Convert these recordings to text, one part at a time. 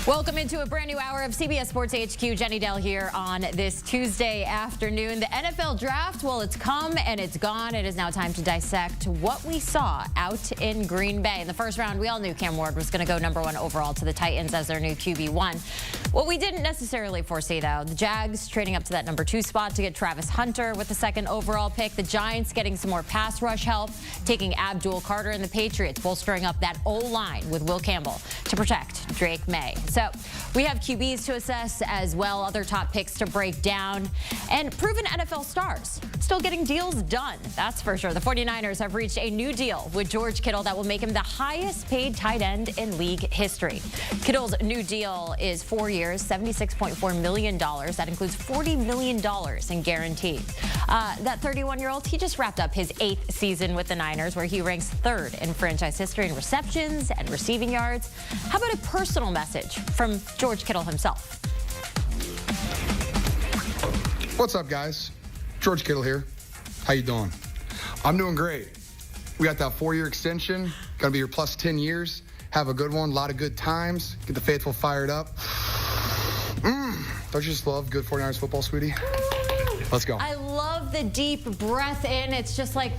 Welcome into a brand new hour of CBS Sports HQ. Jenny Dell here on this Tuesday afternoon. The NFL draft, well, it's come and it's gone. It is now time to dissect what we saw out in Green Bay. In the first round, we all knew Cam Ward was going to go #1 overall to the Titans as their new QB1. What we didn't necessarily foresee, though, the Jags trading up to that #2 spot to get Travis Hunter with the 2nd overall pick. The Giants getting some more pass rush help, taking Abdul Carter, and the Patriots bolstering up that O-line with Will Campbell to protect Drake May. So we have QBs to assess as well, other top picks to break down, and proven NFL stars still getting deals done. That's for sure. The 49ers have reached a new deal with George Kittle that will make him the highest paid tight end in league history. Kittle's new deal is 4 years, $76.4 million. That includes $40 million in guarantees. That 31-year-old, he just wrapped up his 8th season with the Niners, where he ranks 3rd in franchise history in receptions and receiving yards. How about a personal message from George Kittle himself? What's up, guys? George Kittle here. How you doing? I'm doing great. We got that 4-year extension. Gonna be here plus 10 years. Have a good one. A lot of good times. Get the faithful fired up. Don't you just love good 49ers football, sweetie? Let's go. I love the deep breath in. It's just like,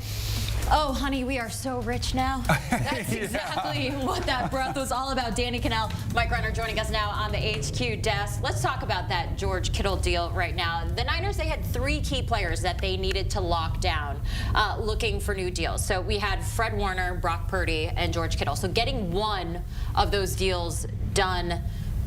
oh, honey, we are so rich now. That's exactly what that breath was all about. Danny Kanell, Mike Renner joining us now on the HQ desk. Let's talk about that George Kittle deal right now. The Niners, they had 3 key players that they needed to lock down, looking for new deals. So we had Fred Warner, Brock Purdy, and George Kittle. So getting one of those deals done.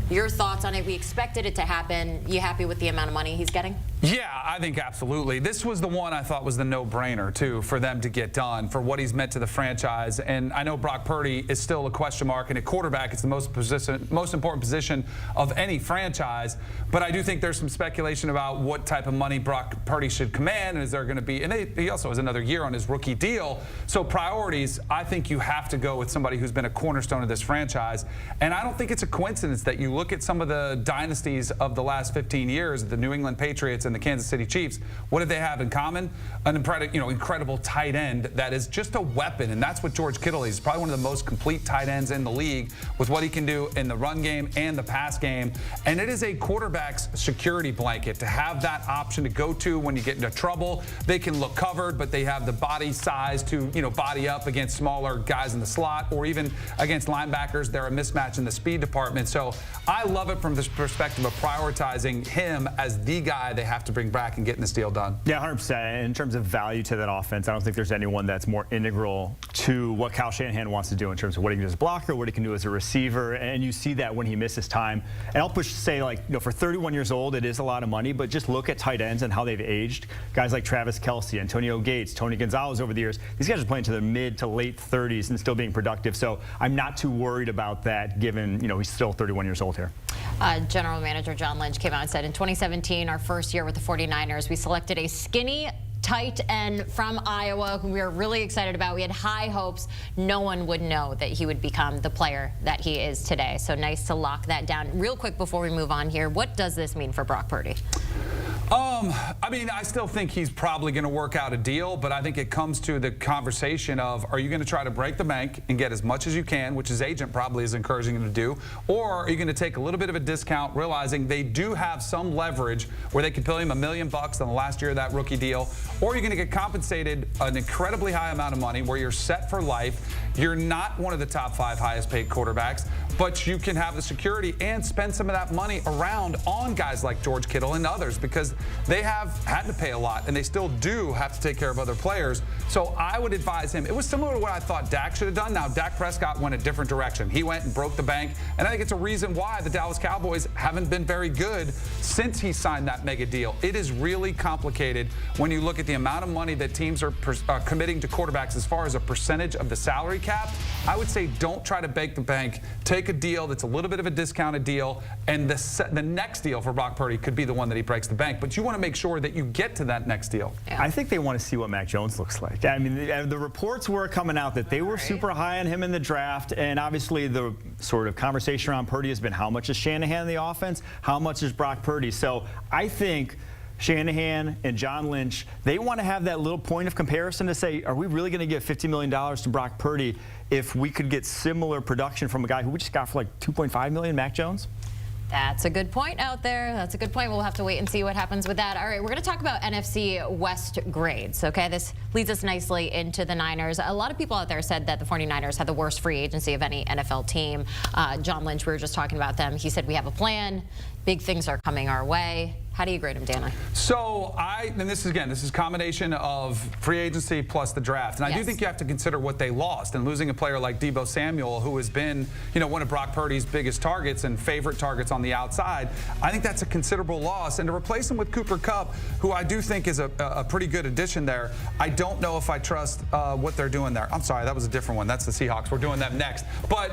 Your thoughts on it? We expected it to happen. You happy with the amount of money he's getting? Yeah, I think absolutely. This was the one I thought was the no-brainer, too, for them to get done, for what he's meant to the franchise. And I know Brock Purdy is still a question mark, and at quarterback, it's the most important position of any franchise. But I do think there's some speculation about what type of money Brock Purdy should command, and is there going to be, and he also has another year on his rookie deal. So priorities, I think you have to go with somebody who's been a cornerstone of this franchise. And I don't think it's a coincidence that you look at some of the dynasties of the last 15 years, the New England Patriots and the Kansas City Chiefs. What do they have in common? An incredible tight end that is just a weapon, and that's what George Kittle is. He's probably one of the most complete tight ends in the league with what he can do in the run game and the pass game. And it is a quarterback's security blanket to have that option to go to when you get into trouble. They can look covered, but they have the body size to, body up against smaller guys in the slot, or even against linebackers. They're a mismatch in the speed department. So I love it from this perspective of prioritizing him as the guy they have to bring back and getting this deal done. Yeah, 100%. In terms of value to that offense, I don't think there's anyone that's more integral to what Kyle Shanahan wants to do in terms of what he can do as a blocker, what he can do as a receiver, and you see that when he misses time. And I'll push to say, for 31 years old, it is a lot of money, but just look at tight ends and how they've aged. Guys like Travis Kelce, Antonio Gates, Tony Gonzalez over the years, these guys are playing to their mid to late 30s and still being productive. So I'm not too worried about that, given, he's still 31 years old here. General Manager John Lynch came out and said, in 2017, our first year with the 49ers, we selected a skinny tight end from Iowa who we were really excited about. We had high hopes. No one would know that he would become the player that he is today. So nice to lock that down. Real quick before we move on here, what does this mean for Brock Purdy? I still think he's probably going to work out a deal, but I think it comes to the conversation of, are you going to try to break the bank and get as much as you can, which his agent probably is encouraging him to do, or are you going to take a little bit of a discount, realizing they do have some leverage where they could pay him $1 million on the last year of that rookie deal, or you're going to get compensated an incredibly high amount of money where you're set for life. You're not one of the top 5 highest paid quarterbacks, but you can have the security and spend some of that money around on guys like George Kittle and others, because they have had to pay a lot, and they still do have to take care of other players. So I would advise him. It was similar to what I thought Dak should have done. Now, Dak Prescott went a different direction. He went and broke the bank, and I think it's a reason why the Dallas Cowboys haven't been very good since he signed that mega deal. It is really complicated when you look at the amount of money that teams are committing to quarterbacks as far as a percentage of the salary cap. I would say don't try to bake the bank. Take a deal that's a little bit of a discounted deal, and the next deal for Brock Purdy could be the one that he breaks the bank. But you want to make sure that you get to that next deal. Yeah. I think they want to see what Mac Jones looks like. I mean, the reports were coming out that they were super high on him in the draft, and obviously the sort of conversation around Purdy has been how much is Shanahan in the offense, how much is Brock Purdy. So I think Shanahan and John Lynch, they want to have that little point of comparison to say, are we really going to give $50 million to Brock Purdy if we could get similar production from a guy who we just got for like $2.5 million, Mac Jones? That's a good point out there. That's a good point. We'll have to wait and see what happens with that. All right, we're going to talk about NFC West grades, okay? This leads us nicely into the Niners. A lot of people out there said that the 49ers had the worst free agency of any NFL team. John Lynch, we were just talking about them. He said, we have a plan. Big things are coming our way. How do you grade him, Dana? So and this is a combination of free agency plus the draft. And I do think you have to consider what they lost. And losing a player like Deebo Samuel, who has been, one of Brock Purdy's biggest targets and favorite targets on the outside, I think that's a considerable loss. And to replace him with Cooper Kupp, who I do think is a pretty good addition there, I don't know if I trust what they're doing there. I'm sorry, that was a different one. That's the Seahawks. We're doing them next. But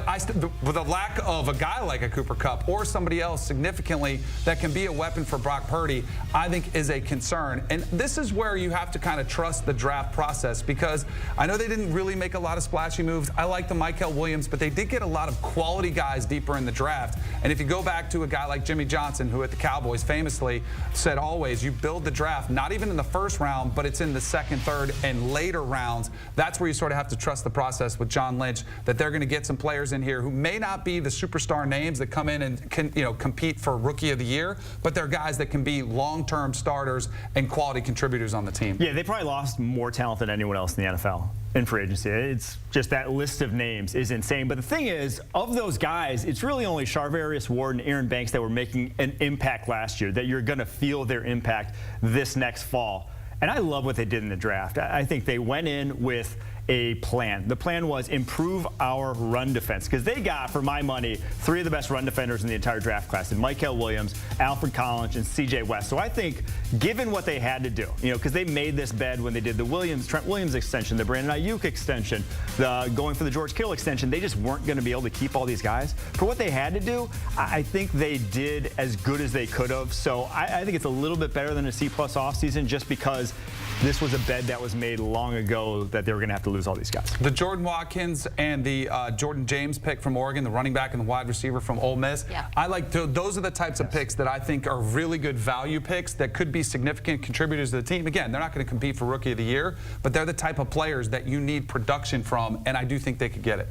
with a lack of a guy like a Cooper Kupp or somebody else significantly that can be a weapon for Brock Purdy, I think is a concern. And this is where you have to kind of trust the draft process, because I know they didn't really make a lot of splashy moves. I like the Michael Williams, but they did get a lot of quality guys deeper in the draft. And if you go back to a guy like Jimmy Johnson, who at the Cowboys famously said always, you build the draft, not even in the first round, but it's in the second, third, and later rounds. That's where you sort of have to trust the process with John Lynch, that they're going to get some players in here who may not be the superstar names that come in and can, compete for Rookie of the Year, but they're guys that can be long-term starters and quality contributors on the team. Yeah, they probably lost more talent than anyone else in the NFL in free agency. It's just that list of names is insane. But the thing is, of those guys, it's really only Charvarius Ward and Aaron Banks that were making an impact last year, that you're going to feel their impact this next fall. And I love what they did in the draft. I think they went in with a plan. The plan was improve our run defense, because they got, for my money, 3 of the best run defenders in the entire draft class, in Michael Williams, Alfred Collins, and CJ West. So I think, given what they had to do, because they made this bed when they did the Trent Williams extension, the Brandon Ayuk extension, going for the George Kittle extension, they just weren't going to be able to keep all these guys. For what they had to do, I think they did as good as they could have. So I think it's a little bit better than a C+ offseason, just because this was a bed that was made long ago that they were going to have to lose all these guys. The Jordan Watkins and the Jordan James pick from Oregon, the running back and the wide receiver from Ole Miss. Yeah. I like those are the types of picks that I think are really good value picks that could be significant contributors to the team. Again, they're not going to compete for Rookie of the Year, but they're the type of players that you need production from, and I do think they could get it.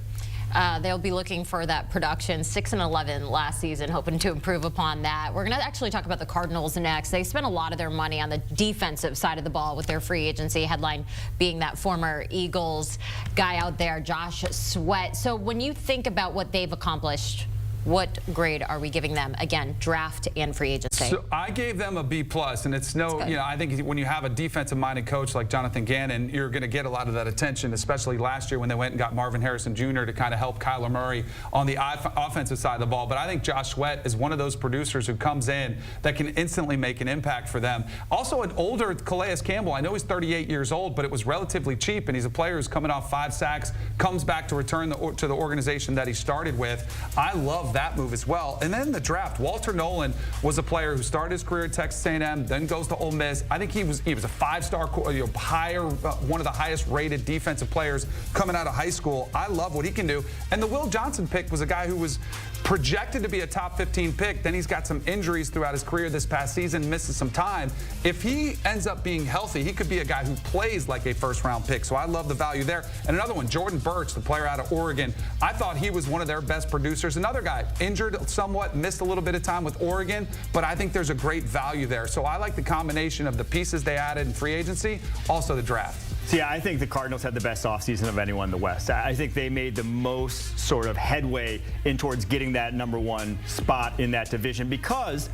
They'll be looking for that production. 6-11 last season, hoping to improve upon that. We're going to actually talk about the Cardinals next. They spent a lot of their money on the defensive side of the ball with their free agency, headline being that former Eagles guy out there, Josh Sweat. So when you think about what they've accomplished, what grade are we giving them? Again, draft and free agency. So I gave them a B+, and it's no, I think when you have a defensive-minded coach like Jonathan Gannon, you're going to get a lot of that attention, especially last year when they went and got Marvin Harrison Jr. to kind of help Kyler Murray on the offensive side of the ball. But I think Josh Sweat is one of those producers who comes in that can instantly make an impact for them. Also, an older Calais Campbell. I know he's 38 years old, but it was relatively cheap, and he's a player who's coming off 5 sacks, comes back to return to the organization that he started with. I love that move as well. And then the draft, Walter Nolan was a player who started his career at Texas A&M, then goes to Ole Miss. I think he was a 5-star, one of the highest rated defensive players coming out of high school. I love what he can do. And the Will Johnson pick was a guy who was projected to be a top 15 pick. Then he's got some injuries throughout his career this past season, misses some time. If he ends up being healthy, he could be a guy who plays like a first-round pick. So I love the value there. And another one, Jordan Burch, the player out of Oregon. I thought he was one of their best producers. Another guy, injured somewhat, missed a little bit of time with Oregon, but I think there's a great value there. So I like the combination of the pieces they added in free agency, also the draft. So yeah, I think the Cardinals had the best offseason of anyone in the West. I think they made the most sort of headway in towards getting that #1 spot in that division, because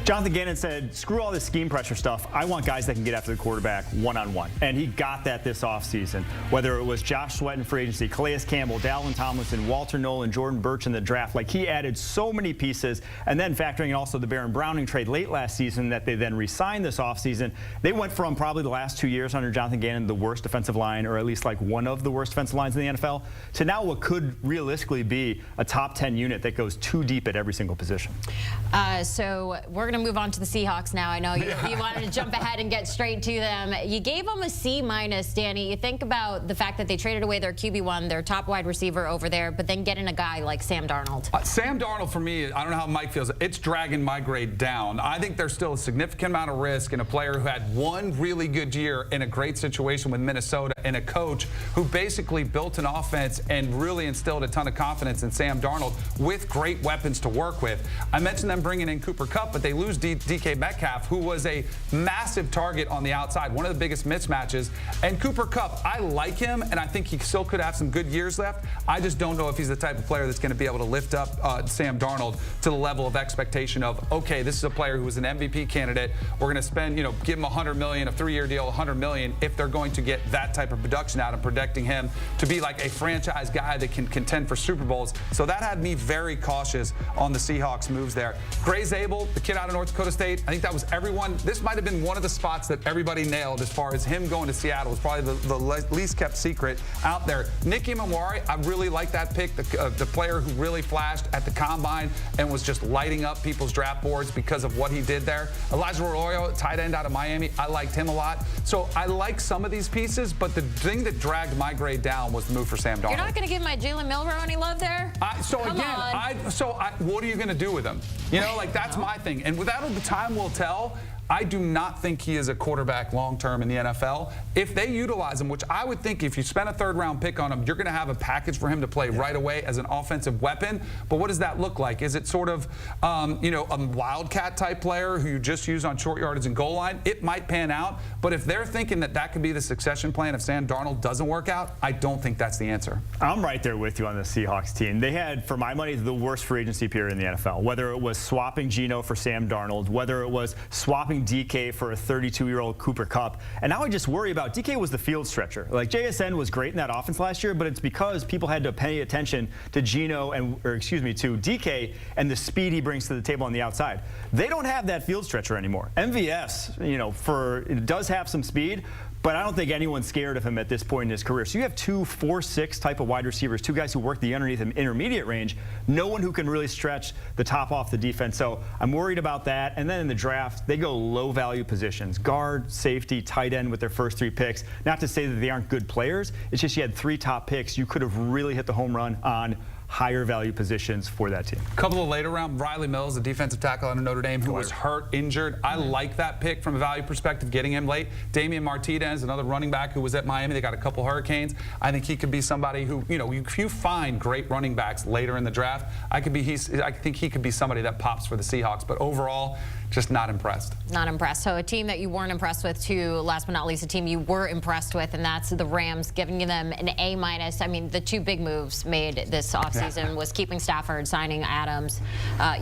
Jonathan Gannon said, screw all this scheme pressure stuff. I want guys that can get after the quarterback one-on-one. And he got that this offseason. Whether it was Josh Sweat in free agency, Calais Campbell, Dalvin Tomlinson, Walter Nolan, Jordan Burch in the draft. Like, he added so many pieces. And then factoring in also the Baron Browning trade late last season that they then re-signed this offseason. They went from probably the last 2 years under Jonathan Gannon, the worst defensive line, or at least like one of the worst defensive lines in the NFL, to now what could realistically be a top 10 unit that goes too deep at every single position. So we're going going to move on to the Seahawks now. I know you wanted to jump ahead and get straight to them. You gave them a C-, Danny. You think about the fact that they traded away their QB1, their top wide receiver over there, but then getting a guy like Sam Darnold. Sam Darnold, for me, I don't know how Mike feels. It's dragging my grade down. I think there's still a significant amount of risk in a player who had one really good year in a great situation with Minnesota and a coach who basically built an offense and really instilled a ton of confidence in Sam Darnold with great weapons to work with. I mentioned them bringing in Cooper Kupp, but they lose DK Metcalf, who was a massive target on the outside, one of the biggest mismatches. And Cooper Kupp, I like him, and I think he still could have some good years left. I just don't know if he's the type of player that's going to be able to lift up Sam Darnold to the level of expectation of, okay, this is a player who was an MVP candidate. We're going to spend, give him $100 million, a 3-year deal, $100 million, if they're going to get that type of production out and projecting him to be like a franchise guy that can contend for Super Bowls. So that had me very cautious on the Seahawks moves there. Gray Zabel, the kid out of North Dakota State, I think that was everyone. This might have been one of the spots that everybody nailed as far as him going to Seattle. It was probably the least kept secret out there. Nicky Mamwari, I really like that pick, the player who really flashed at the combine and was just lighting up people's draft boards because of what he did there. Elijah Arroyo, tight end out of Miami, I liked him a lot. So I like some of these pieces, but the thing that dragged my grade down was the move for Sam Darnold. You're not going to give my Jalen Milroe any love there? What are you going to do with him? That's my thing. And without the time will tell, I do not think he is a quarterback long-term in the NFL. If they utilize him, which I would think if you spend a third-round pick on him, you're going to have a package for him to play right away as an offensive weapon. But what does that look like? Is it sort of, a wildcat-type player who you just use on short yardage and goal line? It might pan out. But if they're thinking that that could be the succession plan if Sam Darnold doesn't work out, I don't think that's the answer. I'm right there with you on the Seahawks team. They had, for my money, the worst free agency period in the NFL. Whether it was swapping Geno for Sam Darnold, whether it was swapping DK for a 32-year-old Cooper Kupp. And now I just worry about DK was the field stretcher. Like, JSN was great in that offense last year, but it's because people had to pay attention to Geno to DK and the speed he brings to the table on the outside. They don't have that field stretcher anymore. MVS, does have some speed, but I don't think anyone's scared of him at this point in his career. So you have 2 4-6 type of wide receivers, 2 guys who work the underneath and intermediate range, no one who can really stretch the top off the defense. So I'm worried about that. And then in the draft, they go low-value positions, guard, safety, tight end with their first 3 picks. Not to say that they aren't good players. It's just you had 3 top picks. You could have really hit the home run on higher value positions for that team. A couple of later round, Riley Mills, the defensive tackle out of Notre Dame, who was hurt, injured. I like that pick from a value perspective, getting him late. Damian Martinez, another running back who was at Miami. They got a couple Hurricanes. I think he could be somebody who, if you find great running backs later in the draft, I think he could be somebody that pops for the Seahawks. But overall, just not impressed. Not impressed. So a team that you weren't impressed with, too, last but not least, a team you were impressed with, and that's the Rams, giving them an A-. I mean, the 2 big moves made this offseason was keeping Stafford, signing Adams.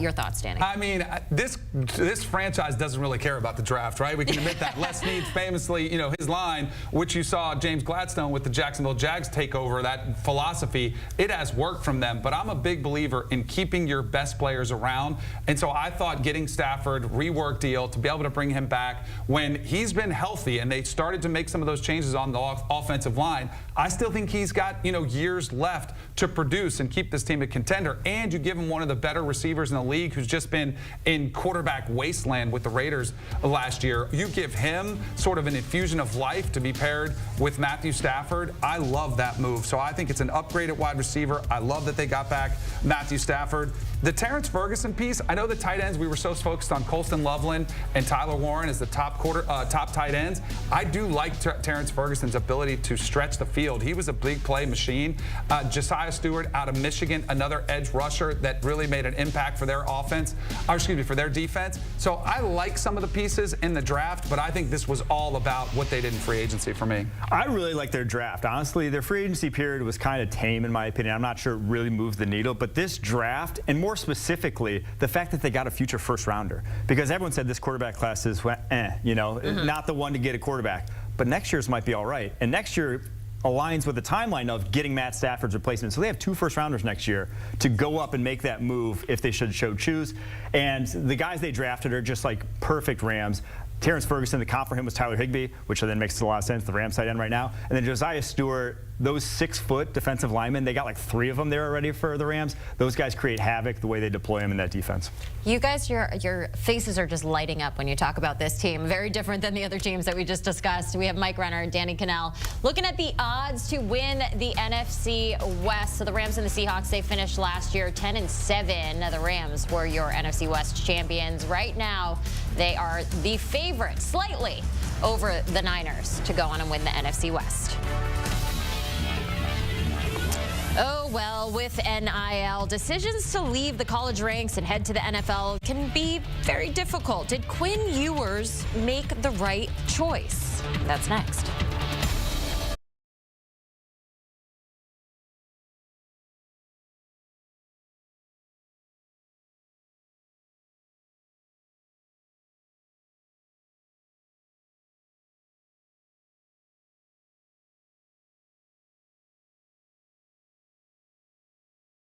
Your thoughts, Danny? I mean, this franchise doesn't really care about the draft, right? We can admit that. Les Snead famously, his line, which you saw James Gladstone with the Jacksonville Jags take over, that philosophy, it has worked from them. But I'm a big believer in keeping your best players around. And so I thought getting Stafford, rework deal to be able to bring him back when he's been healthy and they started to make some of those changes on the offensive line. I still think he's got, years left to produce and keep this team a contender. And you give him one of the better receivers in the league who's just been in quarterback wasteland with the Raiders last year. You give him sort of an infusion of life to be paired with Matthew Stafford. I love that move. So I think it's an upgraded wide receiver. I love that they got back Matthew Stafford. The Terrence Ferguson piece, I know the tight ends, we were so focused on Colston Loveland and Tyler Warren as the top tight ends. I do like Terrence Ferguson's ability to stretch the field. He was a big play machine. Josiah Stewart out of Michigan, another edge rusher that really made an impact for their offense, for their defense. So I like some of the pieces in the draft, but I think this was all about what they did in free agency for me. I really like their draft. Honestly, their free agency period was kind of tame in my opinion. I'm not sure it really moved the needle, but this draft, and more specifically, the fact that they got a future first rounder, because everyone said this quarterback class is, not the one to get a quarterback. But next year's might be all right. And next year aligns with the timeline of getting Matt Stafford's replacement. So they have 2 first-rounders next year to go up and make that move if they should choose. And the guys they drafted are just like perfect Rams. Terrence Ferguson, the comp for him was Tyler Higbee, which then makes a lot of sense, the Rams tight end right now. And then Josiah Stewart, those 6-foot defensive linemen, they got like 3 of them there already for the Rams. Those guys create havoc the way they deploy them in that defense. You guys, your faces are just lighting up when you talk about this team. Very different than the other teams that we just discussed. We have Mike Renner and Danny Kanell looking at the odds to win the NFC West. So the Rams and the Seahawks, they finished last year 10-7. The Rams were your NFC West champions. Right now, they are the favorite, slightly over the Niners, to go on and win the NFC West. Oh, well, with NIL, decisions to leave the college ranks and head to the NFL can be very difficult. Did Quinn Ewers make the right choice? That's next.